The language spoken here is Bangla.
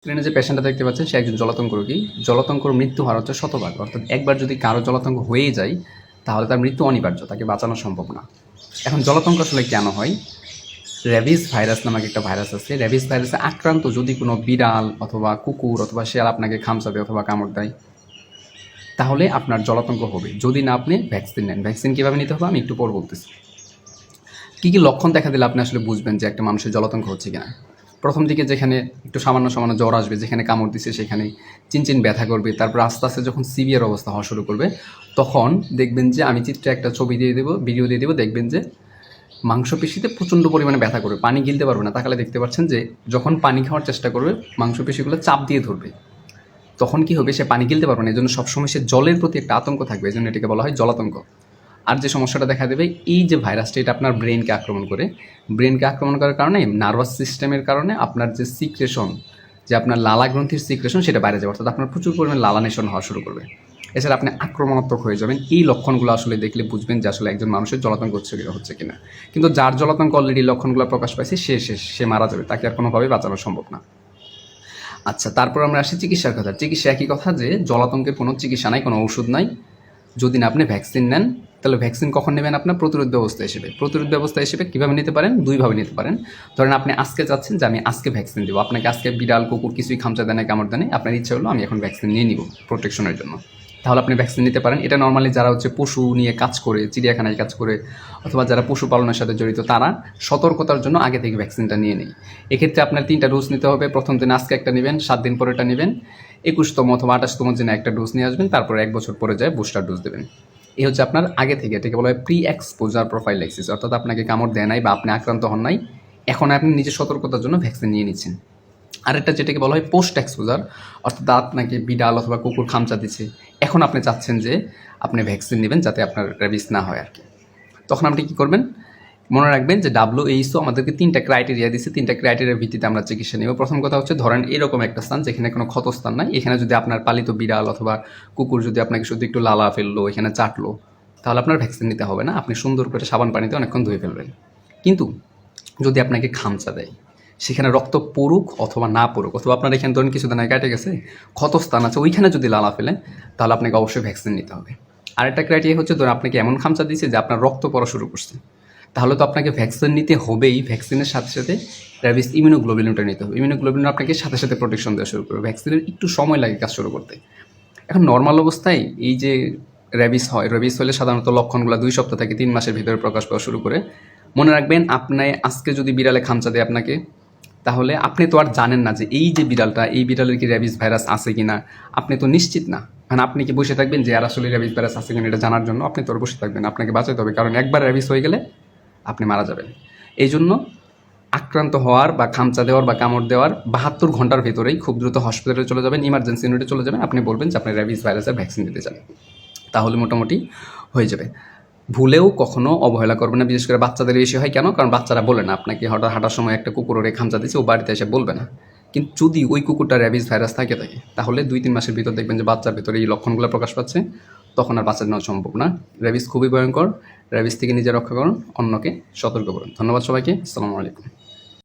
স্ক্রিনে যে পেশেন্টটা দেখতে পাচ্ছেন সে একজন জলাতঙ্ক রোগী। জলাতঙ্কর মৃত্যু হার হচ্ছে শতভাগ, অর্থাৎ একবার যদি কারো জলাতঙ্ক হয়ে যায় তাহলে তার মৃত্যু অনিবার্য, তাকে বাঁচানো সম্ভব না। এখন জলাতঙ্ক আসলে কেন হয়? র্যাবিস ভাইরাস নামক একটা ভাইরাস আছে। র্যাবিস ভাইরাসে আক্রান্ত যদি কোনো বিড়াল অথবা কুকুর অথবা শেয়াল আপনাকে খামচা দেয় অথবা কামড় দেয় তাহলে আপনার জলাতঙ্ক হবে, যদি না আপনি ভ্যাকসিন নেন। ভ্যাকসিন কীভাবে নিতে হবে আমি একটু পর বলতেছি। কী কী লক্ষণ দেখা দিলে আপনি আসলে বুঝবেন যে একটা মানুষের জলাতঙ্ক হচ্ছে কিনা? প্রথম দিকে যেখানে একটু সামান্য সামান্য জ্বর আসবে, যেখানে কামড় দিচ্ছে সেখানে চিনচিন ব্যথা করবে, তারপর আস্তে আস্তে যখন সিভিয়ার অবস্থা হওয়া শুরু করবে তখন দেখবেন যে, আমি চিত্রে একটা ছবি দিয়ে দেবো, ভিডিও দিয়ে দেবো, দেখবেন যে মাংসপেশিতে প্রচণ্ড পরিমাণে ব্যথা করবে, পানি গিলতে পারবে না। তাকালে দেখতে পাচ্ছেন যে যখন পানি খাওয়ার চেষ্টা করবে মাংসপেশিগুলো চাপ দিয়ে ধরবে, তখন কি হবে, সে পানি গিলতে পারবে না। এই জন্য সবসময় সে জলের প্রতি একটা আতঙ্ক থাকবে, এই জন্য এটাকে বলা হয় জলাতঙ্ক। আর যে সমস্যাটা দেখা দেবে, এই যে ভাইরাসটা এটা আপনার ব্রেনকে আক্রমণ করে, ব্রেনকে আক্রমণ করার কারণে নার্ভাস সিস্টেমের কারণে আপনার যে সিক্রেশন, যে আপনার লালা গ্রন্থির সিক্রেশন সেটা বাইরে যাবে, অর্থাৎ আপনার প্রচুর পরিমাণে লালানেশন হওয়া শুরু করবে। এছাড়া আপনি আক্রমণাত্মক হয়ে যাবেন। এই লক্ষণগুলো আসলে দেখলে বুঝবেন যে আসলে একজন মানুষের জলাতঙ্ক হচ্ছে কিনা। কিন্তু যার জলাতঙ্ক অলরেডি লক্ষণগুলো প্রকাশ পাইছে সে মারা যাবে, তাকে আর কোনোভাবেই বাঁচানো সম্ভব না। আচ্ছা, তারপর আমরা আসি চিকিৎসার কথা। চিকিৎসা একই কথা, যে জলাতঙ্কের কোনো চিকিৎসা নাই, কোনো ওষুধ নাই। যদি না আপনি ভ্যাকসিন নেন, তাহলে ভ্যাকসিন কখন নেবেন? আপনার প্রতিরোধ ব্যবস্থা হিসেবে। প্রতিরোধ ব্যবস্থা হিসেবে কীভাবে নিতে পারেন? দুইভাবে নিতে পারেন। ধরেন আপনি আজকে চাচ্ছেন যে আমি আজকে ভ্যাকসিন দেবো, আপনাকে আজকে বিড়াল কুকুর কিছুই খামচা দেয় না, কামড় দেয় না, আপনার ইচ্ছা হলো আমি এখন ভ্যাকসিন নিয়ে নিব প্রোটেকশনের জন্য, তাহলে আপনি ভ্যাকসিন নিতে পারেন। এটা নর্মালি যারা হচ্ছে পশু নিয়ে কাজ করে, চিড়িয়াখানায় কাজ করে, অথবা যারা পশুপালনের সাথে জড়িত, তারা সতর্কতার জন্য আগে থেকে ভ্যাকসিনটা নিয়ে নেয়। এক্ষেত্রে আপনার 3টা ডোজ নিতে হবে। প্রথম দিন আজকে একটা নেবেন, 7 দিন পরে এটা নেবেন, 21তম অথবা 28তম দিনে একটা ডোজ নিয়ে আসবেন, তারপরে 1 বছর পরে যায় বুস্টার ডোজ দেবেন। এই হচ্ছে আপনার আগে থেকে, এটাকে বলা হয় প্রি এক্সপোজার প্রোফাইলাইসিস, অর্থাৎ আপনাকে কামড় দেয় নাই বা আপনি আক্রান্ত হন নাই, এখন আপনি নিজের সতর্কতার জন্য ভ্যাকসিন নিয়ে নিচ্ছেন। আরেকটা যেটাকে বলা হয় পোস্ট এক্সপোজার, অর্থাৎ আপনাকে বিড়াল অথবা কুকুর খামচা দিচ্ছে, এখন আপনি চাচ্ছেন যে আপনি ভ্যাকসিন নেবেন যাতে আপনার র্যাবিস না হয় আর কি। তখন আপনি কী করবেন? মনে রাখবেন যে WHO আমাদেরকে 3টা ক্রাইটেরিয়া দিচ্ছে, 3টা ক্রাইটেরিয়ার ভিত্তিতে আমরা চিকিৎসা নেব। প্রথম কথা হচ্ছে, ধরেন এরকম একটা স্থান যেখানে কোনো ক্ষতস্থান নাই, এখানে যদি আপনার পালিত বিড়াল অথবা কুকুর যদি আপনাকে শুধু একটু লালা ফেললো, এখানে চাটলো, তাহলে আপনার ভ্যাকসিন নিতে হবে না, আপনি সুন্দর করে সাবান পানিতে অনেকক্ষণ ধুয়ে ফেলবেন। কিন্তু যদি আপনাকে খামচা দেয়, সেখানে রক্ত পড়ুক অথবা না পড়ুক, অথবা আপনার এখানে ধরেন কিছুদিন আগে কেটে গেছে, ক্ষতস্থান আছে, ওইখানে যদি লালা ফেলেন, তাহলে আপনাকে অবশ্যই ভ্যাকসিন নিতে হবে। আরেকটা ক্রাইটেরিয়া হচ্ছে, ধরুন আপনাকে এমন খামচা দিয়েছে যে আপনার রক্ত পড়া শুরু করছে, তাহলে তো আপনাকে ভ্যাকসিন নিতে হবেই। ভ্যাকসিনের সাথে সাথে র্যাবিস ইমিউনোগ্লোবিলিনটা নিতে হবে। ইমিউনোগ্লোবিলিন আপনাকে সাথে সাথে প্রোটেকশন দেওয়া শুরু করবে। ভ্যাকসিনের একটু সময় লাগে কাজ শুরু করতে। এখন নর্মাল অবস্থায় এই যে র্যাবিস হয়, র্যাবিস হলে সাধারণত লক্ষণগুলো 2 সপ্তাহ থেকে 3 মাসের ভিতরে প্রকাশ পাওয়া শুরু করে। মনে রাখবেন, আপনি আজকে যদি বিড়ালে খামচা দেয় আপনাকে, তাহলে আপনি তো আর জানেন না যে এই যে বিড়ালটা, এই বিড়ালের কি র্যাবিস ভাইরাস আছে কিনা, আপনি তো নিশ্চিত না। মানে আপনি কি বসে থাকবেন যে আর আসলে র্যাবিস ভাইরাস আছে কিনা এটা জানার জন্য? আপনি তো আর বসে থাকবেন, আপনাকে বাঁচাতে হবে, কারণ একবার র্যাবিস হয়ে গেলে আপনি মারা যাবেন। এই জন্য আক্রান্ত হওয়ার বা খামচা দেওয়ার বা কামড় দেওয়ার 72 ঘন্টার ভেতরেই খুব দ্রুত হসপিটালে চলে যাবেন, ইমার্জেন্সি ইউনিটে চলে যাবেন। আপনি বলবেন যে আপনি র্যাবিস ভাইরাসের ভ্যাকসিন দিতে চান, তাহলে মোটামুটি হয়ে যাবে। ভুলেও কখনো অবহেলা করবে না, বিশেষ করে বাচ্চাদের বেশি হয়। কেন? কারণ বাচ্চারা বলে না, আপনাকে হঠাৎ হাঁটার সময় একটা কুকুরের খামচা দিচ্ছে, ও বাড়িতে এসে বলবে না। কিন্তু যদি ওই কুকুরটা র্যাবিস ভাইরাস থাকে তাহলে 2-3 মাসের ভিতর দেখবেন যে বাচ্চার ভেতরে এই লক্ষণগুলো প্রকাশ পাচ্ছে, তখন আর বাচ্চা নেওয়া সম্ভব না। র্যাবিস খুবই ভয়ঙ্কর। র্যাবিস থেকে নিজে রক্ষা করুন, অন্যকে সতর্ক করুন। ধন্যবাদ সবাইকে। আসসালামু আলাইকুম।